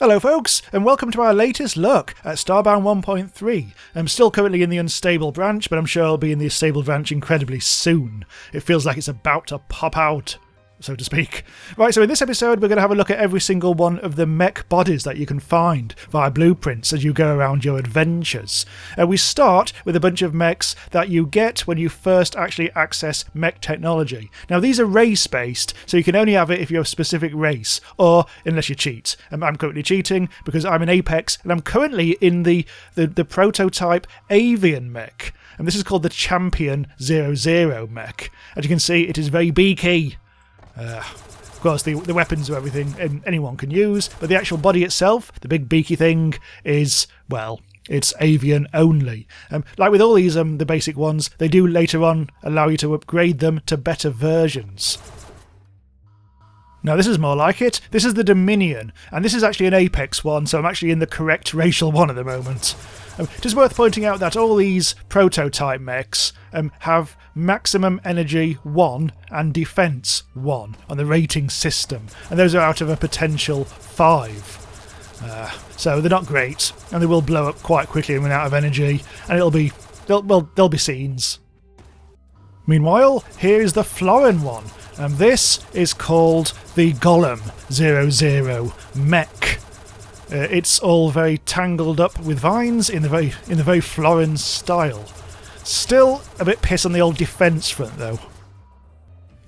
Hello folks, and welcome to our latest look at Starbound 1.3. I'm still currently in the unstable branch, but I'm sure I'll be in the stable branch incredibly soon. It feels like it's about to pop out, so to speak. Right, so in this episode we're going to have a look at every single one of the mech bodies that you can find via blueprints as you go around your adventures. We start with a bunch of mechs that you get when you first actually access mech technology. Now these are race based, so you can only have it if you're a specific race, or unless you cheat. I'm currently cheating because I'm an Apex and I'm currently in the prototype Avian Mech. And this is called the Champion 00 Mech. As you can see, it is very beaky. Of course, the weapons are everything anyone can use, but the actual body itself, the big beaky thing, is, well, it's avian only. Like with all these, the basic ones, they do later on allow you to upgrade them to better versions. Now this is more like it. This is the Dominion, and this is actually an Apex one, so I'm actually in the correct racial one at the moment. It is worth pointing out that all these prototype mechs have maximum energy 1 and defense 1 on the rating system, and those are out of a potential 5. So they're not great, and they will blow up quite quickly and run out of energy, and there'll be scenes. Meanwhile, here is the Florin one, and this is called the Golem 00 Mech. It's all very tangled up with vines in the very Florin style. Still a bit piss on the old defence front though.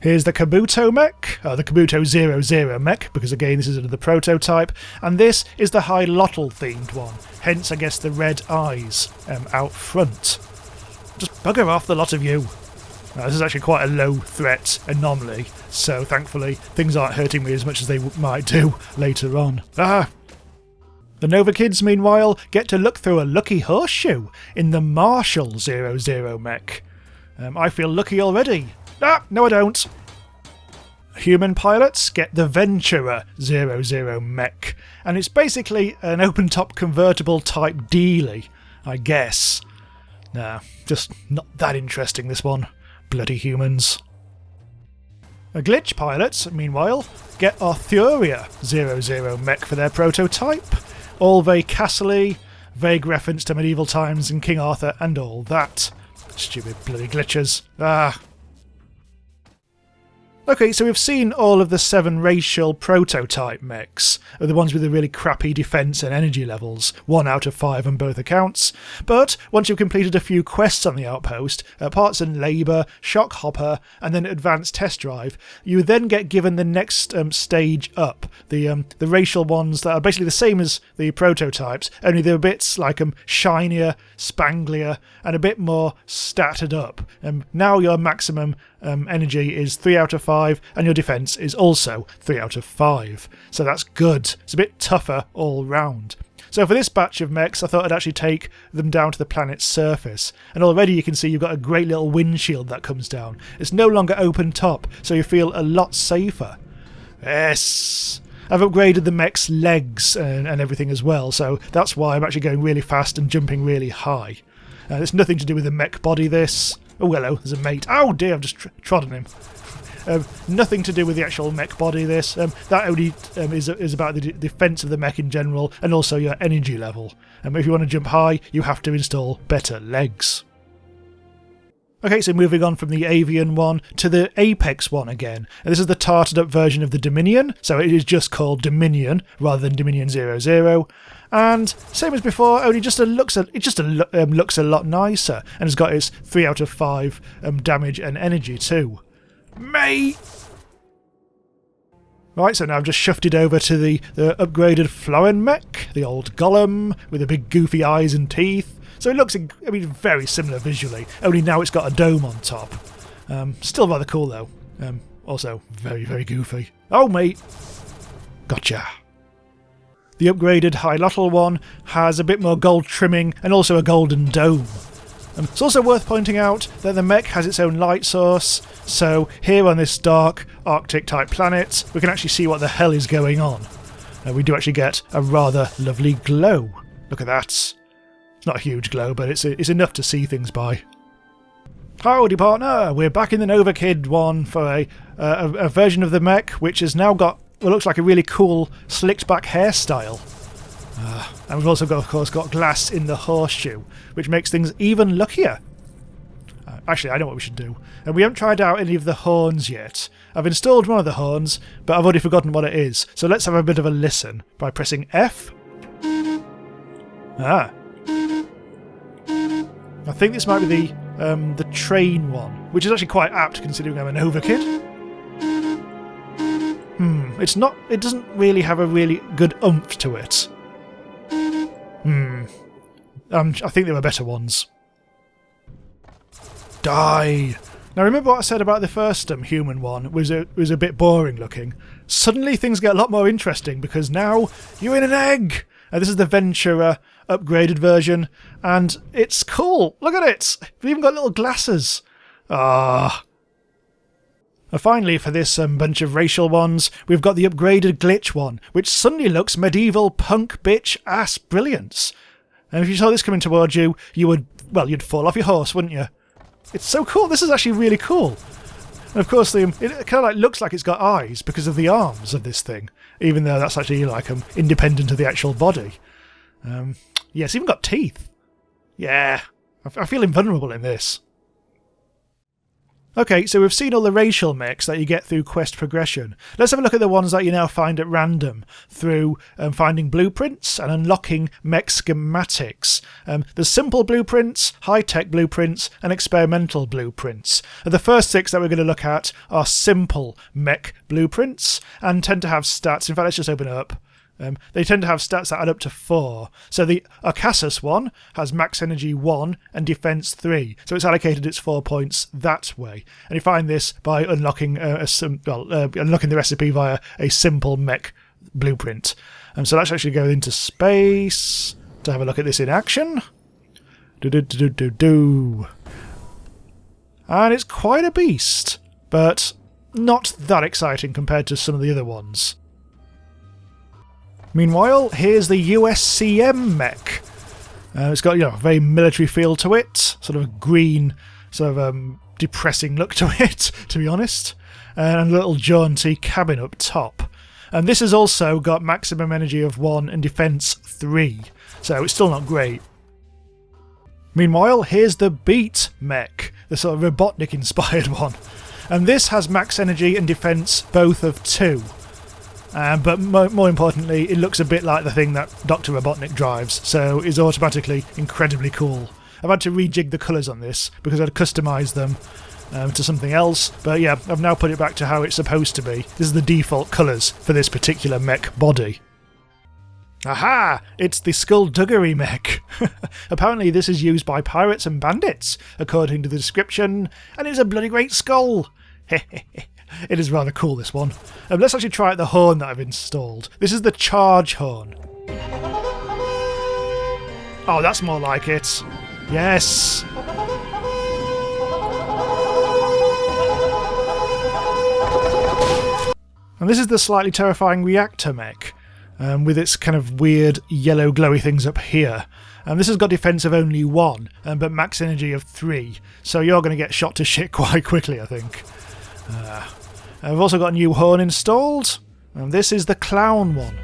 Here's the Kabuto Mech, the Kabuto 00 Mech, because again this is another prototype, and this is the Lilotron themed one, hence I guess the red eyes out front. Just bugger off the lot of you. Now, this is actually quite a low threat anomaly, so thankfully things aren't hurting me as much as they might do later on. The Nova Kids, meanwhile, get to look through a lucky horseshoe in the Marshall 00 Mech. I feel lucky already. No I don't. Human pilots get the Venturer 00 Mech, and it's basically an open-top convertible type dealie, I guess. Nah, just not that interesting, this one. Bloody humans. Glitch pilots, meanwhile, get Arthuria 00 Mech for their prototype. All very castle-y, vague reference to medieval times and King Arthur and all that. Stupid bloody glitchers. Okay, so we've seen all of the 7 racial prototype mechs, the ones with the really crappy defense and energy levels, 1 out of 5 on both accounts. But once you've completed a few quests on the outpost, Parts and Labour, Shock Hopper, and then Advanced Test Drive, you then get given the next stage up, the racial ones that are basically the same as the prototypes, only they're a bit like shinier, spanglier, and a bit more statted up. Now your maximum energy is 3 out of 5, and your defense is also 3 out of 5. So that's good. It's a bit tougher all round. So for this batch of mechs, I thought I'd actually take them down to the planet's surface. And already you can see you've got a great little windshield that comes down. It's no longer open top, so you feel a lot safer. Yes! I've upgraded the mech's legs and everything as well, so that's why I'm actually going really fast and jumping really high. It's nothing to do with the mech body, this. Oh, hello, there's a mate. Oh dear, I've just trodden him. Nothing to do with the actual mech body, this. That only is about the defense of the mech in general, and also your energy level. If you want to jump high, you have to install better legs. Okay, so moving on from the Avian one to the Apex one again. And this is the tarted up version of the Dominion, so it is just called Dominion rather than Dominion 00. And same as before, only just looks a lot nicer, and has got its 3 out of 5 damage and energy too. Mate! Right, so now I've just shoved it over to the upgraded Florin Mech, the old Golem with the big goofy eyes and teeth. So it looks, very similar visually, only now it's got a dome on top. Still rather cool though. Also very, very goofy. Oh mate! Gotcha. The upgraded Lilotron one has a bit more gold trimming and also a golden dome. It's also worth pointing out that the mech has its own light source, so here on this dark Arctic type planet we can actually see what the hell is going on. We do actually get a rather lovely glow. Look at that. It's not a huge glow, but it's enough to see things by. Howdy partner, we're back in the Nova Kid one for a version of the mech which has now got what looks like a really cool slicked back hairstyle. And we've also got, of course, got glass in the horseshoe, which makes things even luckier. Actually, I know what we should do. And we haven't tried out any of the horns yet. I've installed one of the horns, but I've already forgotten what it is. So let's have a bit of a listen by pressing F. Ah. I think this might be the train one, which is actually quite apt considering I'm a Nova kid. It's not. It doesn't really have a really good oomph to it. I think there were better ones. Die! Now remember what I said about the first human one was a bit boring looking. Suddenly things get a lot more interesting because now you're in an egg! And this is the Ventura upgraded version, and it's cool! Look at it! We've even got little glasses! Ah. And finally, for this bunch of racial ones, we've got the upgraded glitch one, which suddenly looks medieval punk bitch ass brilliance. And if you saw this coming towards you, you'd fall off your horse, wouldn't you? It's so cool. This is actually really cool. And of course, it kind of looks like it's got eyes because of the arms of this thing, even though that's actually independent of the actual body. Yeah, it's even got teeth. Yeah, I feel invulnerable in this. Okay, so we've seen all the racial mechs that you get through quest progression. Let's have a look at the ones that you now find at random through finding blueprints and unlocking mech schematics. There's simple blueprints, high-tech blueprints, and experimental blueprints. The first 6 that we're going to look at are simple mech blueprints and tend to have stats. In fact, let's just open it up. They tend to have stats that add up to 4. So the Arcasus one has max energy 1 and defense 3. So it's allocated its 4 points that way. And you find this by unlocking unlocking the recipe via a simple mech blueprint. So let's actually go into space to have a look at this in action. And it's quite a beast, but not that exciting compared to some of the other ones. Meanwhile, here's the Uscm Mech. It's got a very military feel to it, sort of a green, sort of depressing look to it, to be honest, and a little jaunty cabin up top. And this has also got maximum energy of 1 and defense 3, so it's still not great. Meanwhile, here's the Beat Mech, the sort of Robotnik-inspired one. And this has max energy and defense both of 2. But more importantly, it looks a bit like the thing that Dr. Robotnik drives, so is automatically incredibly cool. I've had to rejig the colours on this because I'd customised them to something else, but yeah, I've now put it back to how it's supposed to be. This is the default colours for this particular mech body. Aha! It's the Skullduggery Mech. Apparently this is used by pirates and bandits, according to the description, and it's a bloody great skull! It is rather cool, this one. Let's actually try out the horn that I've installed. This is the charge horn. Oh, that's more like it. Yes! And this is the slightly terrifying reactor mech, with its kind of weird yellow glowy things up here. And this has got defense of only 1, but max energy of 3, so you're going to get shot to shit quite quickly, I think. We've also got a new horn installed, and this is the clown one.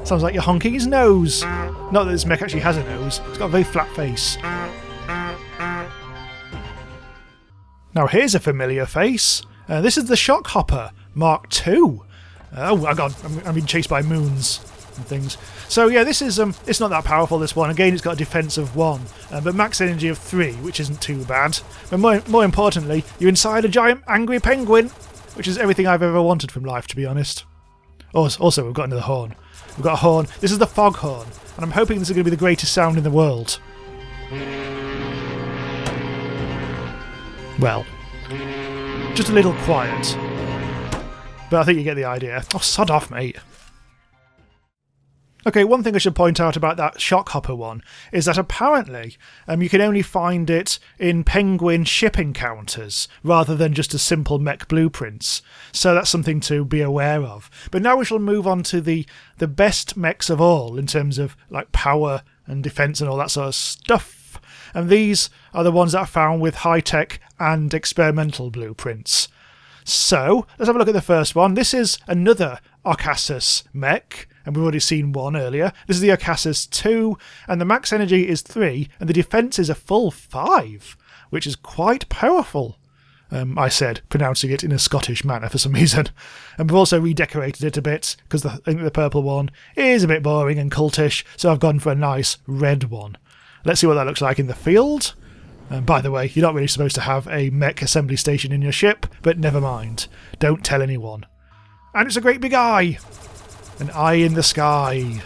Sounds like you're honking his nose. Not that this mech actually has a nose, it's got a very flat face. Now here's a familiar face. This is the Shockhopper Mark II. Oh my god, I'm being chased by moons and things. So yeah, this is it's not that powerful, this one. Again, it's got a defense of 1, but max energy of 3, which isn't too bad. But more importantly, you're inside a giant angry penguin, which is everything I've ever wanted from life, to be honest. Also, we've got another horn. We've got a horn. This is the foghorn, and I'm hoping this is going to be the greatest sound in the world. Well, just a little quiet. But I think you get the idea. Oh, sod off, mate. Okay, one thing I should point out about that Shockhopper one is that apparently you can only find it in penguin ship encounters rather than just as simple mech blueprints. So that's something to be aware of. But now we shall move on to the best mechs of all in terms of like power and defense and all that sort of stuff. And these are the ones that are found with high-tech and experimental blueprints. So, let's have a look at the first one. This is another Uscm Mech, and we've already seen one earlier. This is the Uscm 2, and the max energy is 3, and the defense is a full 5, which is quite powerful. I said, pronouncing it in a Scottish manner for some reason. And we've also redecorated it a bit, because I think the purple one is a bit boring and cultish, so I've gone for a nice red one. Let's see what that looks like in the field. By the way, you're not really supposed to have a mech assembly station in your ship, but never mind. Don't tell anyone. And it's a great big eye! An eye in the sky.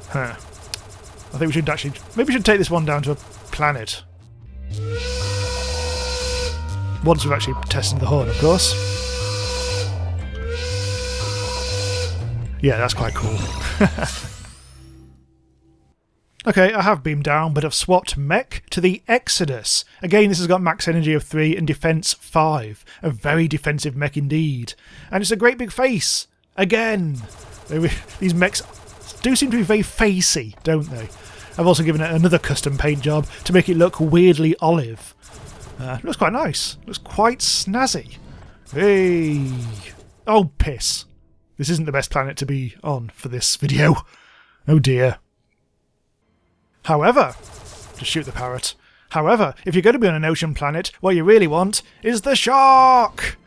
Huh. I think we should actually... Maybe we should take this one down to a planet. Once we've actually tested the horn, of course. Yeah, that's quite cool. Okay, I have beamed down, but I've swapped mech to the Exodus. Again, this has got max energy of 3 and defense 5. A very defensive mech indeed. And it's a great big face. Again. These mechs do seem to be very facey, don't they? I've also given it another custom paint job to make it look weirdly olive. It looks quite nice. It looks quite snazzy. Hey! Oh, piss. This isn't the best planet to be on for this video. Oh dear. However, to shoot the parrot. However, if you're going to be on an ocean planet, what you really want is the shark!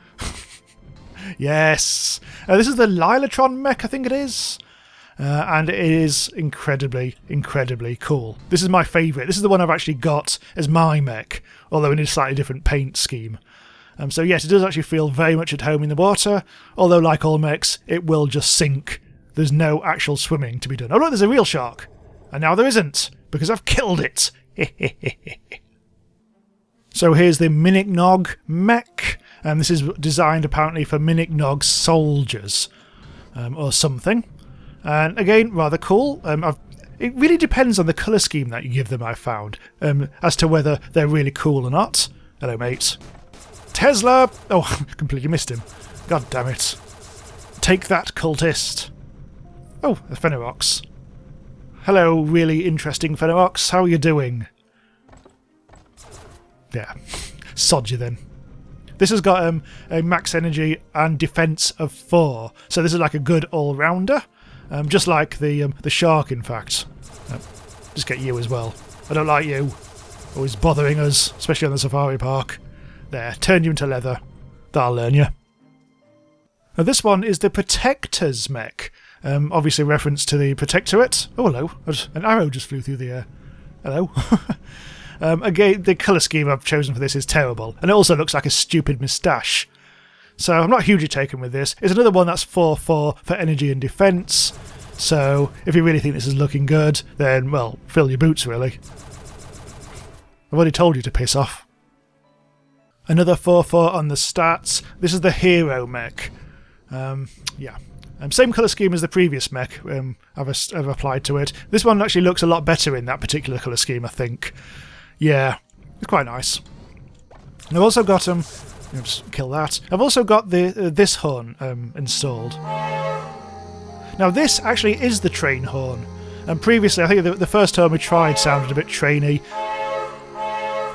Yes! This is the Lilotron mech, I think it is. And it is incredibly, incredibly cool. This is my favourite. This is the one I've actually got as my mech, although in a slightly different paint scheme. So yes, it does actually feel very much at home in the water, although like all mechs, it will just sink. There's no actual swimming to be done. Oh look, there's a real shark! And now there isn't, because I've killed it! So here's the Untitled Mech, and this is designed apparently for Untitled soldiers, or something. And again, rather cool. It really depends on the colour scheme that you give them, I've found, as to whether they're really cool or not. Hello, mate. Tesla! Oh, completely missed him. God damn it. Take that, cultist. Oh, a Fenorox. Hello, really interesting Fenorox. How are you doing? Yeah, sod you then. This has got a max energy and defense of 4, so this is like a good all-rounder. Just like the shark, in fact. Just get you as well. I don't like you. Always bothering us, especially on the safari park. There, turn you into leather. That'll learn you. Now this one is the Protector's Mech. Obviously reference to the Protectorate. Oh, hello. An arrow just flew through the air. Hello. Again, the colour scheme I've chosen for this is terrible. And it also looks like a stupid moustache. So I'm not hugely taken with this. It's another one that's 4-4 for energy and defence. So if you really think this is looking good, then, well, fill your boots, really. I've already told you to piss off. Another 4-4 on the stats. This is the Hero Mech. Yeah. Same colour scheme as the previous mech I've applied to it. This one actually looks a lot better in that particular colour scheme, I think. Yeah, it's quite nice. And I've also got just kill that. I've also got this horn installed. Now this actually is the train horn. And previously, I think the first horn we tried sounded a bit trainy.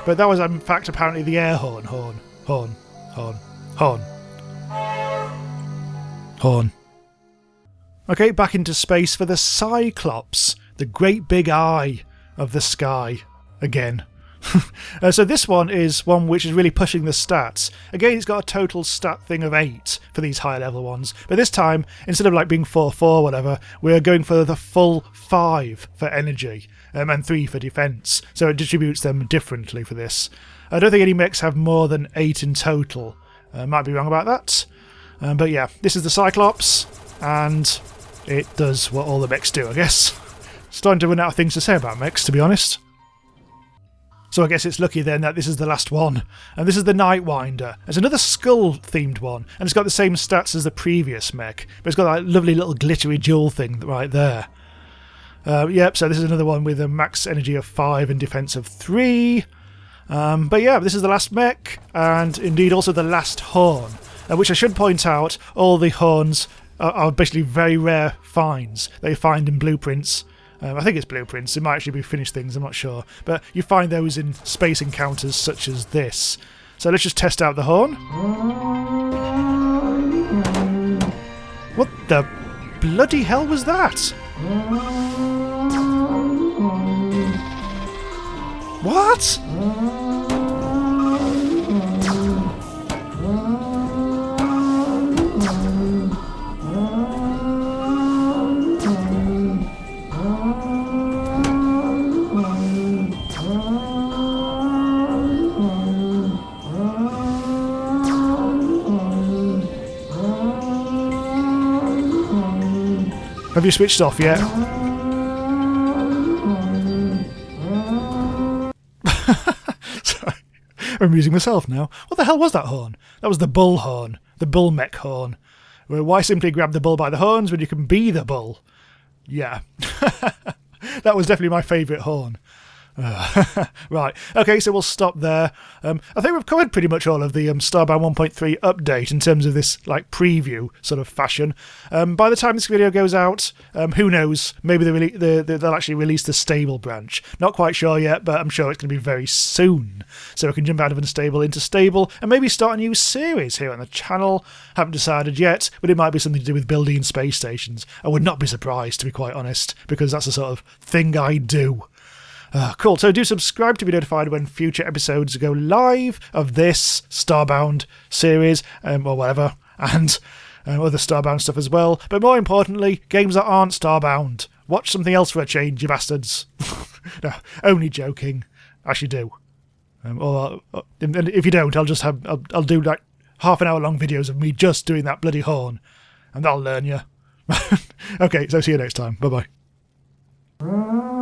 But that was in fact apparently the air horn. Horn. Okay, back into space for the Cyclops, the great big eye of the sky, again. So this one is one which is really pushing the stats. Again, it's got a total stat thing of 8 for these higher level ones, but this time, instead of like being 4-4 or whatever, we're going for the full 5 for energy, and 3 for defence, so it distributes them differently for this. I don't think any mechs have more than 8 in total. Might be wrong about that. But yeah, this is the Cyclops, and it does what all the mechs do, I guess. Starting to run out of things to say about mechs, to be honest. So I guess it's lucky then that this is the last one. And this is the Nightwinder. It's another skull-themed one, and it's got the same stats as the previous mech, but it's got that lovely little glittery jewel thing right there. Yep, so this is another one with a max energy of 5 and defense of 3. But yeah, this is the last mech, and indeed also the last horn, which I should point out, all the horns are basically very rare finds they find in blueprints. I think it's blueprints, it might actually be finished things, I'm not sure. But you find those in space encounters such as this. So let's just test out the horn. What the bloody hell was that? What? Have you switched off yet? Sorry, I'm amusing myself now. What the hell was that horn? That was the bull horn. The bull mech horn. Well, why simply grab the bull by the horns when you can be the bull? Yeah. That was definitely my favourite horn. Right, okay, so we'll stop there. I think we've covered pretty much all of the Starbound 1.3 update in terms of this like preview sort of fashion. By the time this video goes out, who knows, maybe they'll actually release the stable branch. Not quite sure yet, but I'm sure it's going to be very soon. So we can jump out of unstable into stable and maybe start a new series here on the channel. Haven't decided yet, but it might be something to do with building space stations. I would not be surprised, to be quite honest, because that's the sort of thing I do. Cool, so do subscribe to be notified when future episodes go live of this Starbound series, or whatever, and other Starbound stuff as well. But more importantly, games that aren't Starbound. Watch something else for a change, you bastards. No, only joking. Actually do. And if you don't, I'll do like half an hour long videos of me just doing that bloody horn, and that'll learn you. Okay, so see you next time. Bye bye.